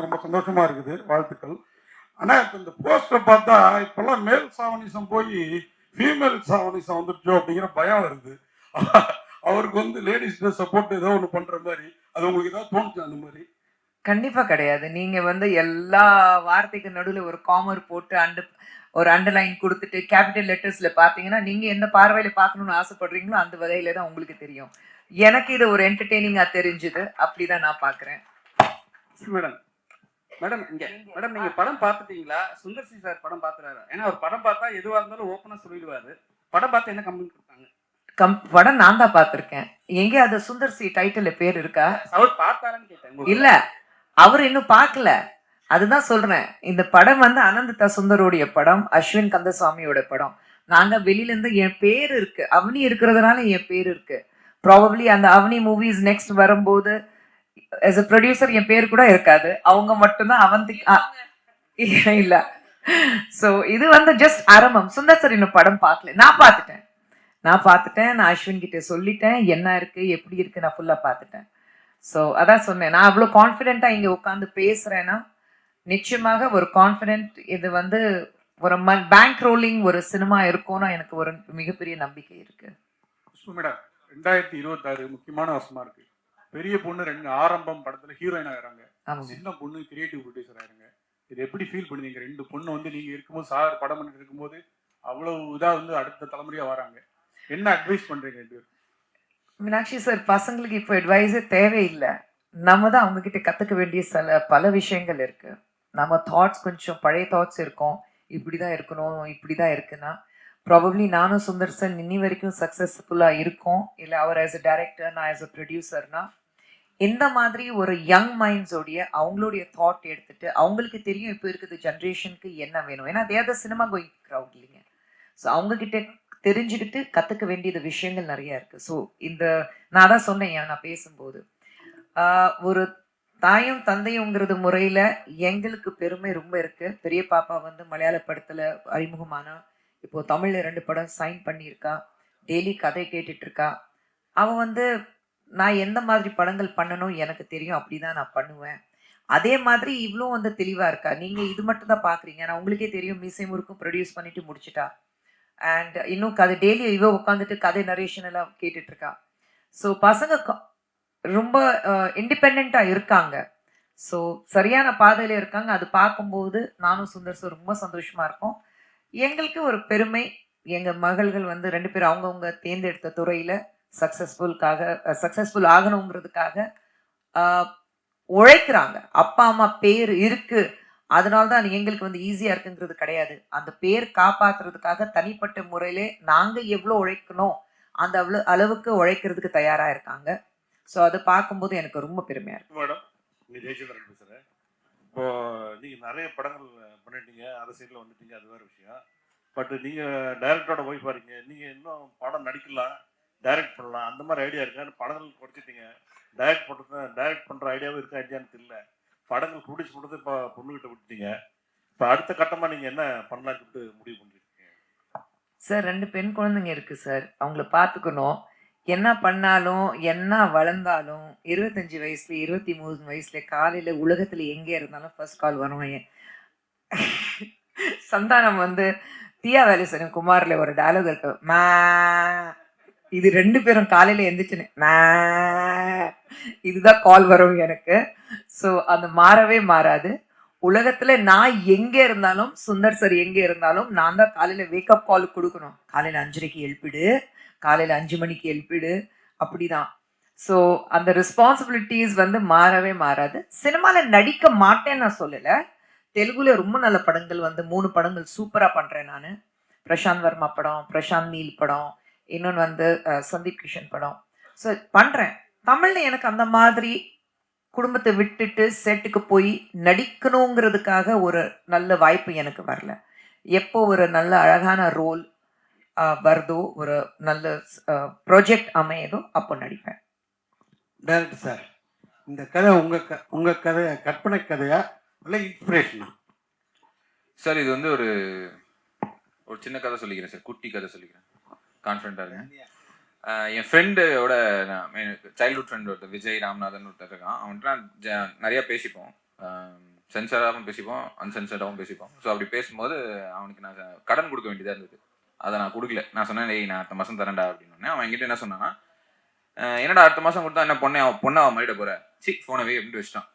ரொம்ப சந்தோஷமா இருக்குது, வாழ்த்துக்கள். ஆனா இப்ப இந்த போஸ்டர் பார்த்தா இப்பெல்லாம் மேல் சாவனிசம் போய் ஃபீமேல் சாவனிசம் வந்துருச்சோ அப்படிங்கிற பயம் வருது. அவருக்கு வந்து லேடிஸ் சப்போர்ட் ஏதோ ஒன்று பண்ற மாதிரி, அது உங்களுக்கு ஏதாவது தோணுச்சு அந்த மாதிரி? கண்டிப்பா கிடையாது. நீங்க வந்து எல்லா வார்த்தைக்கு நடுவுல ஒரு காமர் போட்டு ஒரு அண்டர்லைன் குடுத்துட்டு கேப்பிட்டல் லெட்டர்ஸ்ல பார்த்தீங்கன்னா, நீங்க எந்த பார்வையில பார்க்கணும்னு ஆசைப்படுறீங்களோ, அந்த வகையில தான் உங்களுக்கு தெரியும். எனக்கு இது ஒரு என்டர்டெய்னிங்கா தெரிஞ்சது. அப்படிதான் நான் பார்க்குறேன். மேடம் மேடம் இங்க மேடம் நீங்க படம் பார்த்துட்டீங்களா? சுந்தர் சி சார் படம் பார்த்துறாரு. ஏன்னா அவர் படம் பார்த்தா எதுவா இருந்தாலும் ஓப்பனா சொல்லிடுவாரு. படம் பார்த்து என்ன கமெண்ட் கொடுத்தாங்க? படம் நான் தான் பார்த்துருக்கேன். எங்க அது சுந்தர் சி டைட்டில் பேர் இருக்கா? அவர் பார்த்தாரான்னு கேட்டேன். இல்ல, அவர் இன்னும் பார்க்கல. அதுதான் சொல்றேன். இந்த படம் வந்து அனந்த சுந்தரோடைய படம், அஸ்வின் கந்தசாமியோட படம். நாங்க வெளியில இருந்து என் பேர் இருக்கு, அவனி இருக்கிறதுனால என் பேர் இருக்கு. ப்ராபப்ளி அந்த அவனி மூவிஸ் நெக்ஸ்ட் வரும்போது as a ப்ரொடியூசர் என் பேர் கூட இருக்காது. அவங்க மட்டும்தான் அவந்திக் இல்ல. சோ இது வந்து ஜஸ்ட் ஆரம்பம். சுந்தர் சார் இன்னும் படம் பார்க்கல. நான் பார்த்துட்டேன். நான் அஸ்வின் கிட்ட சொல்லிட்டேன் என்ன இருக்கு எப்படி இருக்கு, நான் ஃபுல்லா பார்த்துட்டேன். ஸோ அதான் சொன்னேன், நான் அவ்வளோ கான்ஃபிடென்ட்டா இங்க உட்காந்து பேசுறேன்னா நிச்சயமாக ஒரு கான்ஃபிடென்ட் இது வந்து ஒரு பேங்க் ரோலிங் ஒரு சினிமா இருக்கும்னு எனக்கு ஒரு மிகப்பெரிய நம்பிக்கை இருக்கு. மேடம் 2026 முக்கியமான வருஷமா இருக்கு. பெரிய பொண்ணு ஆரம்பம் படத்துல ஹீரோயின் ஆகிறாங்க, சின்ன பொண்ணு கிரியேட்டிவ் ப்ரொடியூசர் ஆகிறாங்க. இது எப்படி ஃபீல் பண்ணுவீங்க? 2 பொண்ணு வந்து நீங்க இருக்கும்போது சார் படம் பண்ணிட்டு இருக்கும்போது அவ்வளவு இதா வந்து அடுத்த தலைமுறையா வராங்க, என்ன அட்வைஸ் பண்றீங்க 2 பேரும்? மீனாட்சி சார், பசங்களுக்கு இப்போ அட்வைஸே தேவையில்லை. நம்ம தான் அவங்க கிட்ட கத்துக்க வேண்டிய பல விஷயங்கள் இருக்கு. நம்ம தாட்ஸ் கொஞ்சம் பழைய தாட்ஸ் இருக்கும், இப்படிதான் இருக்கணும் இப்படிதான் இருக்குன்னா ப்ராபப்ளி நானும் சுந்தர் சார் இன்னி வரைக்கும் சக்சஸ்ஃபுல்லா இருக்கும் இல்லை அவர் ஆஸ் அ டைரக்டர் நான் ஆஸ் அ ப்ரொடியூசர்னா இந்த மாதிரி ஒரு யங் மைண்ட்ஸோடைய அவங்களுடைய தாட் எடுத்துட்டு அவங்களுக்கு தெரியும் இப்போ இருக்குது ஜென்ரேஷனுக்கு என்ன வேணும். ஏன்னா they are the cinema going crowd இல்லைங்க. ஸோ அவங்க கிட்ட தெரிஞ்சுக்கிட்டு கத்துக்க வேண்டியது விஷயங்கள் நிறைய இருக்கு. ஸோ இந்த நான் தான் சொன்னேன் நான் பேசும்போது ஒரு தாயும் தந்தையுங்கிறது முறையில எங்களுக்கு பெருமை ரொம்ப இருக்கு. பெரிய பாப்பா வந்து மலையாள படத்துல அறிமுகமானா, இப்போ தமிழ்ல 2 படம் சைன் பண்ணியிருக்கா, டெய்லி கதை கேட்டுட்டு இருக்கா. அவ வந்து நான் எந்த மாதிரி படங்கள் பண்ணணும் எனக்கு தெரியும், அப்படிதான் நான் பண்ணுவேன். அதே மாதிரி இவ்வளவும் வந்து தெளிவா இருக்கா. நீங்க இது மட்டும் தான் பாக்குறீங்க, நான் உங்களுக்கே தெரியும் மீசை முறுக்கும் ப்ரொடியூஸ் பண்ணிட்டு முடிச்சுட்டா. அண்ட் இன்னும் கதை டெய்லி இவ உட்காந்துட்டு கதை நரேஷன் எல்லாம் கேட்டுட்டு இருக்கா. ஸோ பசங்க ரொம்ப இண்டிபெண்டா இருக்காங்க. ஸோ சரியான பாதையில இருக்காங்க. அது பார்க்கும்போது நானும் சுந்தர் சார் ரொம்ப சந்தோஷமா இருக்கோம். எங்களுக்கு ஒரு பெருமை, எங்க மகள்கள் வந்து 2 பேரும் அவங்கவுங்க தேர்ந்தெடுத்த துறையில சக்சஸ்ஃபுல் ஆகணுங்கிறதுக்காக உழைக்கிறாங்க. அப்பா அம்மா பேர் இருக்கு, அதனால்தான் எங்களுக்கு வந்து ஈஸியா இருக்குங்கிறது கிடையாது. அந்த பேர் காப்பாத்துறதுக்காக தனிப்பட்ட முறையிலே நாங்க எவ்வளவு உழைக்கணும் அந்த அளவுக்கு உழைக்கிறதுக்கு தயாரா இருக்காங்க. ஸோ அதை பார்க்கும்போது எனக்கு ரொம்ப பெருமையா இருக்கு. மேடம் நீ ஜெயச்சந்திரன் பேசுறேன். இப்போ நீங்க நிறைய படங்கள் பண்ணிட்டீங்க, அரசியலில் வந்துட்டீங்க, அது வேற விஷயம். பட் நீங்க டைரக்டரோட போய் பாருங்க, நீங்க இன்னும் படம் நடிக்கலாம், டைரக்ட் பண்ணலாம், அந்த மாதிரி ஐடியா இருக்கா? படங்கள் குறைச்சிட்டீங்க, டைரக்ட் பண்ற ஐடியாவும் இருக்கா இல்லையான்னு தெரியல. படங்கள் ப்ரொடியூஸ் பண்ணுறது இப்போ பொண்ணுகிட்ட விட்டுட்டீங்க. இப்போ அடுத்த கட்டமா நீங்க என்ன பண்ணலாம்னு முடிவு பண்ணிருக்கீங்க? சார் 2 பெண் குழந்தைங்க இருக்கு சார், அவங்கள பார்த்துக்கணும். என்ன பண்ணாலும் என்ன வளர்ந்தாலும் 25 வயசுல 23 வயசுல காலையில உலகத்துல எங்கே இருந்தாலும் ஃபர்ஸ்ட் கால் வரும். சந்தானம் வந்து தியா வேலேசன் குமார்ல ஒரு டயலாக் இருக்கு, மா. இது 2 பேரும் காலையில எந்திரிச்சுன்னு மா, இதுதான் கால் வரும் எனக்கு. ஸோ அது மாறவே மாறாது. உலகத்துல நான் எங்க இருந்தாலும் சுந்தர் சார் எங்க இருந்தாலும் நான் தான் காலையில வேக்கப் கால் கொடுக்கணும். காலையில 5:30க்கு எழுப்பிடு, காலையில 5 மணிக்கு எழுப்பிடு, அப்படிதான். ஸோ அந்த ரெஸ்பான்சிபிலிட்டிஸ் வந்து மாறவே மாறாது. சினிமால நடிக்க மாட்டேன்னு நான் சொல்லல. தெலுங்குல ரொம்ப நல்ல படங்கள் வந்து 3 படங்கள் சூப்பரா பண்றேன் நான். பிரசாந்த் வர்மா படம், பிரசாந்த் நீல் படம், இன்னொன்று வந்து சந்தீப் கிஷன் படம். ஸோ பண்றேன். தமிழ்ல எனக்கு அந்த மாதிரி குடும்பத்தை விட்டுட்டு செட்டுக்கு போய் நடிக்கணுங்கிறதுக்காக ஒரு நல்ல வாய்ப்பு எனக்கு வரல. எப்போ ஒரு நல்ல அழகான ரோல் வருதோ, ஒரு நல்ல ப்ராஜெக்ட் அமையதோ அப்போ நடிப்பேன். டைரக்டர் சார், இந்த கதை உங்க கதை கற்பனை கதையா இல்லை இன்ஸ்பிரேஷனா? சார் இது வந்து ஒரு சின்ன கதை சொல்லிக்கிறேன் சார், குட்டி கதை சொல்லிக்கிறேன், கான்ஃபிடண்டா இருங்க. என் ஃப்ரெண்டோட சைல்ட்ஹுட் ஃப்ரெண்ட் ஒருத்தர் விஜய் ராமநாதன் ஒருத்தர் இருக்கான். அவன்கிட்ட நான் நிறையா பேசிப்போம். சென்சாராகவும் பேசிப்போம், அன்சென்சர்டாகவும் பேசிப்போம். ஸோ அப்படி பேசும்போது அவனுக்கு நான் கடன் கொடுக்க வேண்டியதாக இருந்தது. அதை நான் கொடுக்கல. நான் சொன்னேன், "டேய் நான் அடுத்த மாதம் தரேன்டா" அப்படின்னு. அவன் என்கிட்ட என்ன சொன்னான்னா, என்னடா அடுத்த மாதம் கொடுத்தா என்ன பொண்ணை அவன் மாறிட போற, சி ஃபோனவே அப்படின்னு வச்சுட்டான்.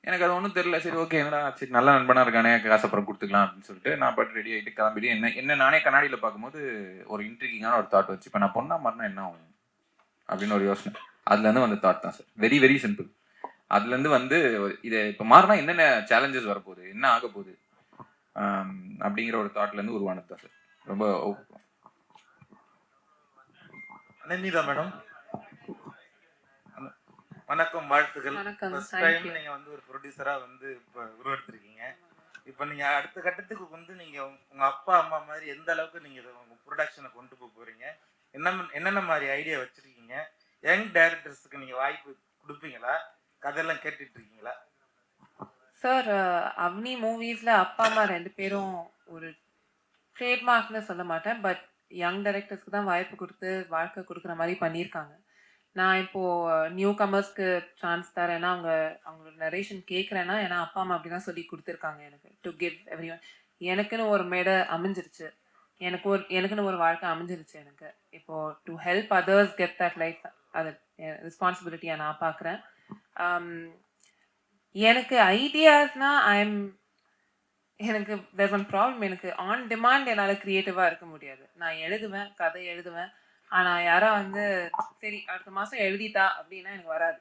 எனக்கு அது ஒன்றும் தெரியல. சரி ஓகே, என்னடா சரி நல்ல நண்பனா இருக்கானே, காசு அப்புறம் கொடுத்துக்கலாம் அப்படின்னு சொல்லிட்டு நான் பாட்டு ரெடி ஆகிட்டு கிளம்பிட்டு என்ன நானே கண்ணாடியில் பார்க்கும்போது ஒரு இன்ட்ரிகிங்கான ஒரு தாட் வச்சு, இப்போ நான் பொண்ணா மாறினா என்ன ஆகும் அப்படின்னு ஒரு யோசனை. அதுலேருந்து வந்த தாட் தான் சார். Very very simple. அதுலேருந்து வந்து இதை இப்போ மாறினா என்னென்ன சேலஞ்சஸ் வரப்போகுது, என்ன ஆக போகுது அப்படிங்கிற ஒரு தாட்லேருந்து உருவானது தான் சார். ரொம்ப அனன்யா மேடம், வணக்கம், வாழ்த்துக்கள். ஃபர்ஸ்ட் டைம் நீங்க வந்து ஒரு ப்ரொடியூசரா வந்து இப்போ உருவெடுத்திருக்கீங்க. இப்போ நீங்க அடுத்த கட்டத்துக்கு வந்து நீங்க உங்க அப்பா அம்மா மாதிரி எந்த அளவுக்கு நீங்க உங்க ப்ரொடக்ஷனை கொண்டு போக போறீங்க, என்னென்ன மாதிரி ஐடியா வச்சிருக்கீங்க, யங் டைரக்டர்ஸுக்கு நீங்க வாய்ப்பு கொடுப்பீங்களா, கதையெல்லாம் கேட்டுட்டு இருக்கீங்களா? சார், அவ்னி மூவிஸ்ல அப்பா அம்மா 2 பேரும் ஒரு ட்ரேட்மார்க்னு சொல்ல மாட்டேன், பட் யங் டைரக்டர்ஸ்க்கு தான் வாய்ப்பு கொடுத்து வாழ்க்கை கொடுக்குற மாதிரி பண்ணியிருக்காங்க. நான் இப்போ நியூ கமர்ஸ்க்கு சான்ஸ் தரேன்னா அவங்களோட நரேஷன் கேட்குறேன்னா, ஏன்னா அப்பா அம்மா அப்படி தான் சொல்லி கொடுத்துருக்காங்க எனக்கு, டு கிவ் எவ்ரி ஒன். எனக்குன்னு ஒரு மேடை அமைஞ்சிருச்சு, எனக்குன்னு ஒரு வாழ்க்கை அமைஞ்சிருச்சு எனக்கு. இப்போ to help others get that life, அது ரெஸ்பான்சிபிலிட்டியாக நான் பார்க்குறேன். எனக்கு ஐடியாஸ்னா எனக்கு there's one problem. எனக்கு ஆன் டிமாண்ட் என்னால் க்ரியேட்டிவாக இருக்க முடியாது. நான் எழுதுவேன், கதை எழுதுவேன், ஆனால் யாரோ வந்து சரி அடுத்த மாதம் எழுதிட்டா அப்படின்னா எனக்கு வராது.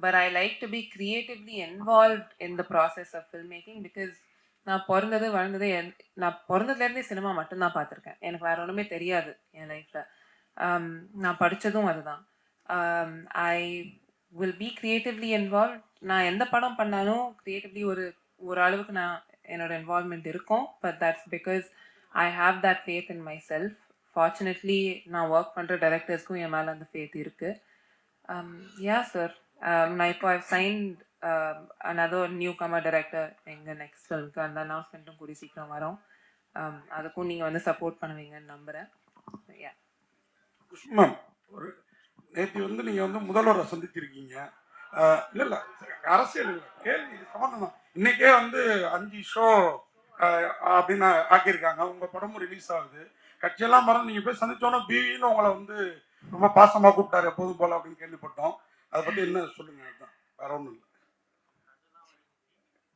But I like to be creatively involved in the process of film making. Because நான் வளர்ந்தது நான் பிறந்ததுலேருந்தே சினிமா மட்டும்தான் பார்த்துருக்கேன். எனக்கு வேற ஒன்றுமே தெரியாது என் லைஃப்பில். நான் படித்ததும் அதுதான். I will be creatively involve. நான் எந்த படம் பண்ணாலும் க்ரியேட்டிவ்லி ஒரு அளவுக்கு நான் என்னோட இன்வால்வ்மெண்ட் இருக்கும். But that's because I have that faith in my self. Fortunately நான் ஒர்க் பண்ணுற டைரக்டர்ஸ்க்கும் என் மேலே அந்த ஃபேத் இருக்குது. யா சார், நான் இப்போ I've signed another newcomer director எங்கள் நெக்ஸ்ட் ஃபிலிம்க்கு. அந்த அனௌன்ஸ்மெண்ட்டும் கூடி சீக்கிரம் வரும். அதுக்கும் நீங்கள் வந்து சப்போர்ட் பண்ணுவீங்கன்னு நம்புகிறேன். யா மேம், ஒரு நேற்று வந்து நீங்கள் வந்து முதல்வரை சந்திச்சிருக்கீங்க. இல்லை இல்லை, அரசியல் இல்லை, கேள்வி சம்மந்தம் தான். இன்றைக்கே வந்து 5 ஷோ அப்படின்னு ஆக்கியிருக்காங்க. உங்கள் படமும் ரிலீஸ் ஆகுது. கட்சியெல்லாம் மறந்து நீங்கள் போய் சந்திச்சோன்னா பிவின்னு உங்களை வந்து ரொம்ப பாசமாக கூப்பிட்டாரு எப்போதும் போல அப்படின்னு கேள்விப்பட்டோம். அதை பற்றி என்ன சொல்லுங்க? அதுதான், வேற ஒன்றும் இல்லை.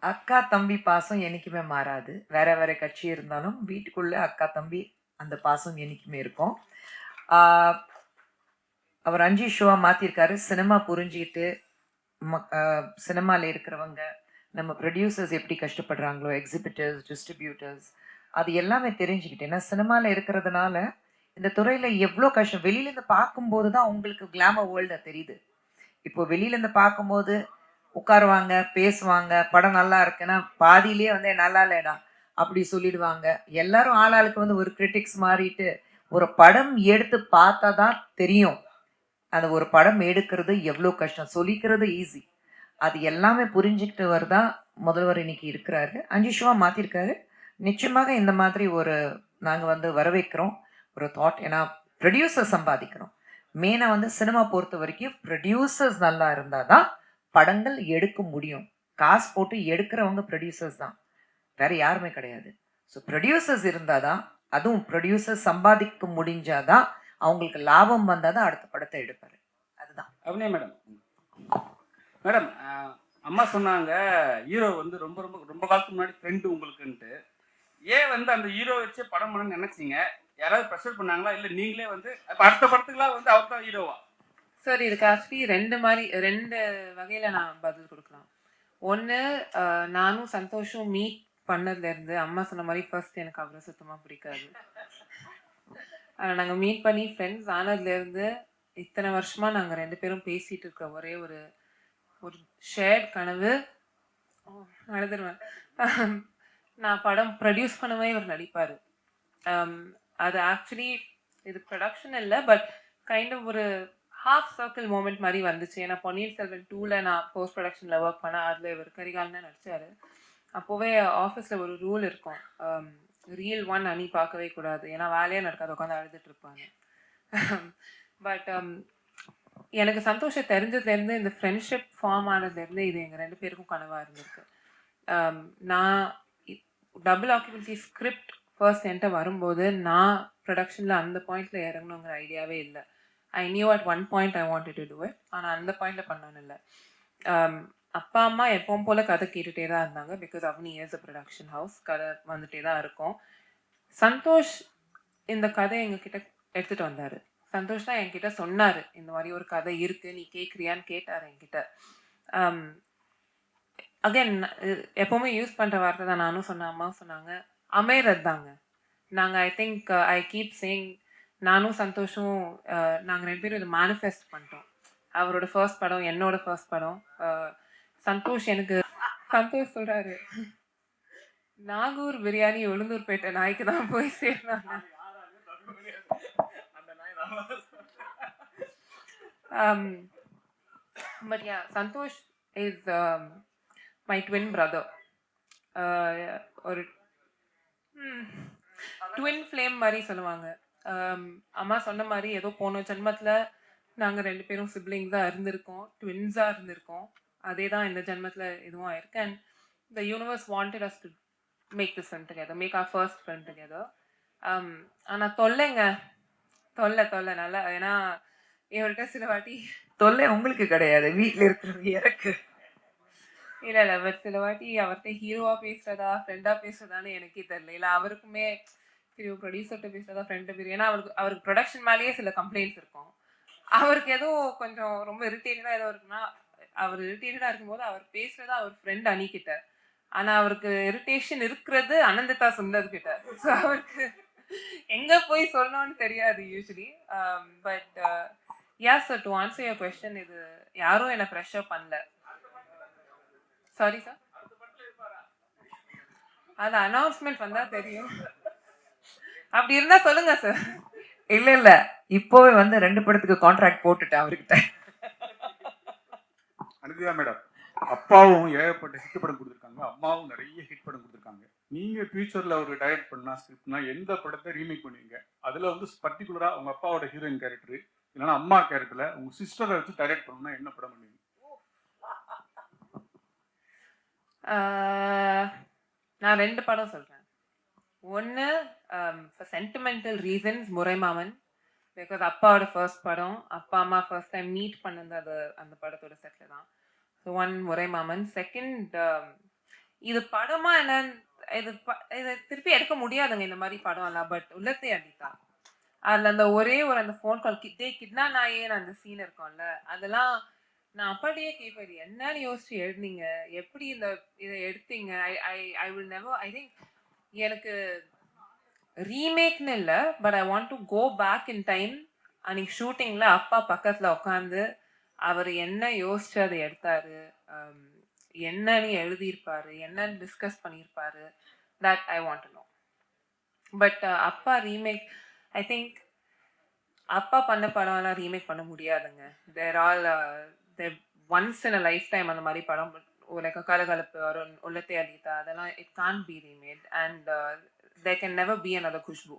அக்கா தம்பி பாசம் என்னைக்குமே மாறாது. வேற வேற கட்சி இருந்தாலும் வீட்டுக்குள்ள அக்கா தம்பி அந்த பாசம் என்னைக்குமே இருக்கும். அவர் 5 ஷோவா மாத்திருக்காரு. சினிமா புரிஞ்சுக்கிட்டு சினிமாவில் இருக்கிறவங்க, நம்ம ப்ரொடியூசர்ஸ் எப்படி கஷ்டப்படுறாங்களோ, எக்ஸிபிட்டர்ஸ், டிஸ்ட்ரிபியூட்டர்ஸ், அது எல்லாமே தெரிஞ்சுக்கிட்டு. ஏன்னா சினிமாவில் இருக்கிறதுனால இந்த துறையில் எவ்வளோ கஷ்டம் வெளியிலேருந்து பார்க்கும்போது தான் உங்களுக்கு கிளாமர் வேர்ல்டு தெரியுது. இப்போ வெளியிலேருந்து பார்க்கும்போது உட்காருவாங்க, பேசுவாங்க, படம் நல்லா இருக்குன்னா பாதியிலே வந்து நல்லா இல்லைடா அப்படி சொல்லிடுவாங்க. எல்லாரும் ஆளாளுக்கு வந்து ஒரு கிரிட்டிக்ஸ் மாறிட்டு ஒரு படம் எடுத்து பார்த்தா தான் தெரியும் அந்த ஒரு படம் எடுக்கிறது எவ்வளோ கஷ்டம். சொல்லிக்கிறது ஈஸி. அது எல்லாமே புரிஞ்சுக்கிட்டு வருதா முதல்வர் இன்னைக்கு இருக்கிறாரு. 5 ஷோவா மாற்றிருக்காரு. நிச்சயமாக இந்த மாதிரி ஒரு நாங்கள் வந்து வரவேற்கிறோம் ஒரு தாட். ஏன்னா ப்ரொடியூசர் சம்பாதிக்கிறோம். மெயினாக வந்து சினிமா பொறுத்த வரைக்கும் ப்ரொடியூசர்ஸ் நல்லா இருந்தால் தான் படங்கள் எடுக்க முடியும். காசு போட்டு எடுக்கிறவங்க ப்ரொடியூசர்ஸ் தான், வேற யாருமே கிடையாது. ஸோ ப்ரொடியூசர்ஸ் இருந்தால் தான், அதுவும் ப்ரொடியூசர் சம்பாதிக்க முடிஞ்சாதான், அவங்களுக்கு லாபம் வந்தால் தான் அடுத்த படத்தை எடுப்பார். அதுதான். அப்படியே மேடம் அம்மா சொன்னாங்க ஹீரோ வந்து ரொம்ப ரொம்ப ரொம்ப காலத்துக்கு முன்னாடி ஃப்ரெண்டு உங்களுக்குன்ட்டு. ஏன் வந்து அந்த ஹீரோ வச்சே படம் பண்ணணும்னு நினைச்சீங்க? யாராவது ப்ரெஷர் பண்ணாங்களா, இல்லை நீங்களே வந்து அடுத்த படத்துக்குலாம் வந்து அவர் தான் ஹீரோவா? சார், இதுக்கு ஆக்சுவலி 2 வகையில் நான் பதில் கொடுக்கலாம். ஒன்று, நானும் சந்தோஷம் மீட் பண்ணதுலேருந்து அம்மா சொன்ன மாதிரி ஃபர்ஸ்ட் எனக்கு அவரை சுத்தமாக பிடிக்காது. நாங்கள் மீட் பண்ணி ஃப்ரெண்ட்ஸ் ஆனதுலேருந்து இத்தனை வருஷமாக நாங்கள் 2 பேரும் பேசிகிட்டு இருக்க ஒரே ஒரு ஷேர்ட் கனவு, அழுதுருவேன், நான் படம் ப்ரொடியூஸ் பண்ணவே இவர் நடிப்பார். அது ஆக்சுவலி இது ப்ரொடக்ஷன் இல்லை, பட் கைண்ட் ஆஃப் ஒரு ஹாஃப் சர்க்கிள் மூமெண்ட் மாதிரி வந்துச்சு. ஏன்னா பொன்னியின் செல்வன் 2ல் நான் போஸ்ட் ப்ரொடக்ஷனில் ஒர்க் பண்ணேன். அதில் இவர் கரிகால்னு நடித்தார். அப்போவே ஆஃபீஸில் ஒரு ரூல் இருக்கும், ரீல் 1 அணி பார்க்கவே கூடாது, ஏன்னா வேலையே நடக்காது, உட்காந்து அழுதுட்டு இருப்பாங்க. பட் எனக்கு சந்தோஷம் தெரிஞ்சதுலேருந்து, இந்த ஃப்ரெண்ட்ஷிப் ஃபார்ம் ஆனதுலேருந்து இது எங்கள் 2 பேருக்கும் கனவாக இருந்திருக்கு. நான் டபுள் ஆக்குபென்சி ஸ்கிரிப்ட் ஃபர்ஸ்ட் என்கிட்ட வரும்போது நான் ப்ரொடக்ஷனில் அந்த பாயிண்டில் இறங்கணுங்கிற ஐடியாவே இல்லை. I knew at one point I wanted to do it. ஆனால் அந்த பாயிண்டில் பண்ணணும் இல்லை. அப்பா அம்மா எப்பவும் போல் கதை கேட்டுகிட்டே தான் இருந்தாங்க. Because Avani years a production house, கதை வந்துகிட்டே தான் இருக்கும். சந்தோஷ் இந்த கதை எங்ககிட்ட எடுத்துகிட்டு வந்தார். சந்தோஷ் தான் என்கிட்ட சொன்னார், இந்த மாதிரி ஒரு கதை இருக்குது, நீ கேட்குறியான்னு கேட்டார் என்கிட்ட. அகைன் எப்போவுமே யூஸ் பண்ணுற வார்த்தை தான் நானும் சொன்னேன், அம்மாவும் சொன்னாங்க, அமைறது தாங்க. நாங்கள் I think I keep saying, நானும் சந்தோஷம் நாங்கள் 2 பேரும் இதை மேனிஃபெஸ்ட் பண்ணிட்டோம். அவரோட ஃபர்ஸ்ட் படம், என்னோட ஃபர்ஸ்ட் படம். சந்தோஷ் சொல்கிறாரு, நாகூர் பிரியாணி உளுந்தூர்பேட்டை நாய்க்கு தான் போய் சேர்ந்தாங்க. But yeah, Santosh is my twin brother. ஒரு ட்வின் ஃப்ளேம் மாதிரி சொல்லுவாங்க. அம்மா சொன்ன மாதிரி ஏதோ போன ஜென்மத்தில் நாங்கள் 2 பேரும் சிப்ளிங்ஸாக இருந்திருக்கோம், ட்வின்ஸாக இருந்திருக்கோம். அதே தான் இந்த ஜென்மத்தில் இதுவும் ஆயிருக்கு. And the universe wanted us to make this film together, make our first film together. ஆனால் தொல்லை நல்லா, ஏன்னா இவர்கிட்ட சில வாட்டி தொல்லை உங்களுக்கு கிடையாது, வீட்டில் இருக்கிறவங்க எனக்கு. இல்லை பட் சில வாட்டி அவர்கிட்ட ஹீரோவாக பேசுகிறதா ஃப்ரெண்டாக பேசுகிறதான்னு எனக்கே தெரியல. இல்லை அவருக்குமே சரி ப்ரொடியூசர்கிட்ட பேசுகிறதா ஃப்ரெண்டு பேர், ஏன்னா அவருக்கு ப்ரொடக்ஷன் மேலேயே சில கம்ப்ளைண்ட்ஸ் இருக்கும். அவருக்கு ஏதோ கொஞ்சம் ரொம்ப இரிட்டேட்டடாக ஏதோ இருக்குன்னா, அவர் இரிட்டேட்டடாக இருக்கும்போது அவர் பேசுகிறதா அவர் ஃப்ரெண்ட் அணிக்கிட்ட. ஆனால் அவருக்கு இரிட்டேஷன் இருக்கிறது அனந்திதா சுந்தர்கிட்ட. ஸோ அவருக்கு எங்கே போய் சொல்லணும்னு தெரியாது usually. But yes sir, to answer your question, இது யாரும் என்னை ப்ரெஷர் பண்ணல. சாரி சார், அது அனௌன்ஸ்மெண்ட் வந்தால் தெரியும். அப்படி இருந்தால் சொல்லுங்க சார். இல்லை இப்போவே 2 படத்துக்கு கான்ட்ராக்ட் போட்டுட்டேன் அவர்கிட்ட. அனுதியா மேடம், அப்பாவும் ஏகப்பட்ட ஹிட் படம் கொடுத்துருக்காங்க, அம்மாவும் நிறைய ஹிட் படம் கொடுத்துருக்காங்க. நீங்க ஃபியூச்சர்ல ஒரு டைரக்ட் பண்ணா ஸ்கிரிப்ட்னா எந்த படத்தை ரீமேக் பண்ணுவீங்க? அதுல பர்டிகுலரா உங்க அப்பாவோட ஹீரோயின் கேரக்டர் இல்லைன்னா அம்மா கேரக்டர்ல உங்க சிஸ்டரை வச்சு டைரக்ட் பண்ணணும்னா என்ன படம் பண்ணுவீங்க? நான் 2 படம் சொல்றேன். ஒன்று சென்டிமெண்டல் ரீசன்ஸ், முறைமாமன். பிகாஸ் அப்பாவோட ஃபர்ஸ்ட் படம், அப்பா அம்மா ஃபர்ஸ்ட் டைம் மீட் பண்ணது அது அந்த படத்தோட செட்டில் தான். ஸோ 1 முறைமாமன். செகண்ட், இது படமா என்னன்னு இதை திருப்பி எடுக்க முடியாதுங்க இந்த மாதிரி படம் எல்லாம். பட் உள்ளத்தை அடித்தா அதில் அந்த ஒரே ஒரு அந்த ஃபோன் கால் கிட்னா நாயேன்னு அந்த சீன் இருக்கும்ல, அதெல்லாம் நான் அப்படியே கேட்பேன், என்னன்னு யோசிச்சு எழுதினீங்க, எப்படி இதை எடுத்தீங்க? I will never, I think எனக்கு ரீமேக்னு இல்லை, but I want to go back in time. அன்னைக்கு ஷூட்டிங்கில் அப்பா பக்கத்தில் உட்காந்து அவர் என்ன யோசிச்சு அதை எடுத்தாரு, என்னன்னு எழுதியிருப்பாரு, என்னன்னு டிஸ்கஸ் பண்ணியிருப்பாரு, that I want to know. But அப்பா ரீமேக், ஐ திங்க் அப்பா பண்ண படம்லாம் ரீமேக் பண்ண முடியாதுங்க. They're all once in a lifetime அந்த மாதிரி படம், லைக் கலகலப்பு ஒரு உள்ளத்தை அடித்தா, அதெல்லாம் it can't be remade. And there can never be another Khushbu.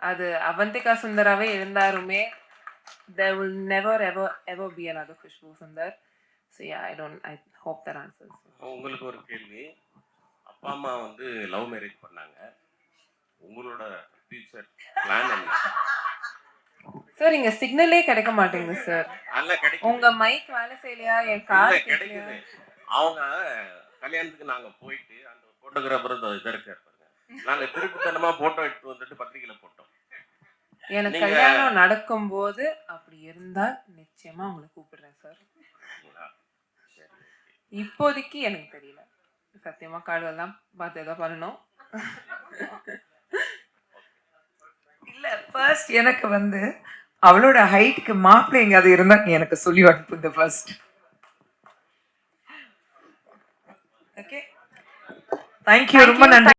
அது Avanthika சுந்தராவே இருந்தாருமே, there will never ever be another Khushbu Sundar. So yeah, I hope that answers. உங்களுக்கு ஒரு கேள்வி. அப்பா அம்மா லவ் மேரேஜ் பண்ணாங்க, உங்களோட ஃபியூச்சர் பிளான் என்ன? சார் இங்க சிக்னலே கிடைக்க மாட்டேங்குது சார். அல்ல கிடைக்கும். உங்க மைக் வேலை செய்யலையா? என் கார் கிடைக்குது. அவங்க கல்யாணத்துக்கு நாங்க போயிட்டு அந்த போட்டோகிராஃபர் இதை இருக்காரு பாருங்க, நாங்க திருப்பித்தனமா போட்டோ எடுத்து வந்துட்டு பத்திரிகையில போட்டோம். எனக்கு கல்யாணம் நடக்கும் போது அப்படி இருந்தா நிச்சயமா உங்களை கூப்பிடுறேன் சார். இப்போதைக்கு எனக்கு தெரியல, சத்தியமா கார்டெல்லாம் பார்த்து ஏதோ பண்ணணும். இல்ல ஃபர்ஸ்ட் எனக்கு அவளோட ஹைட்டுக்கு மாப்பிள்ளை எங்காவது இருந்தா எனக்கு சொல்லி அனுப்புங்க ஃபர்ஸ்ட். ஓகே, தேங்க்யூ, ரொம்ப நன்றி.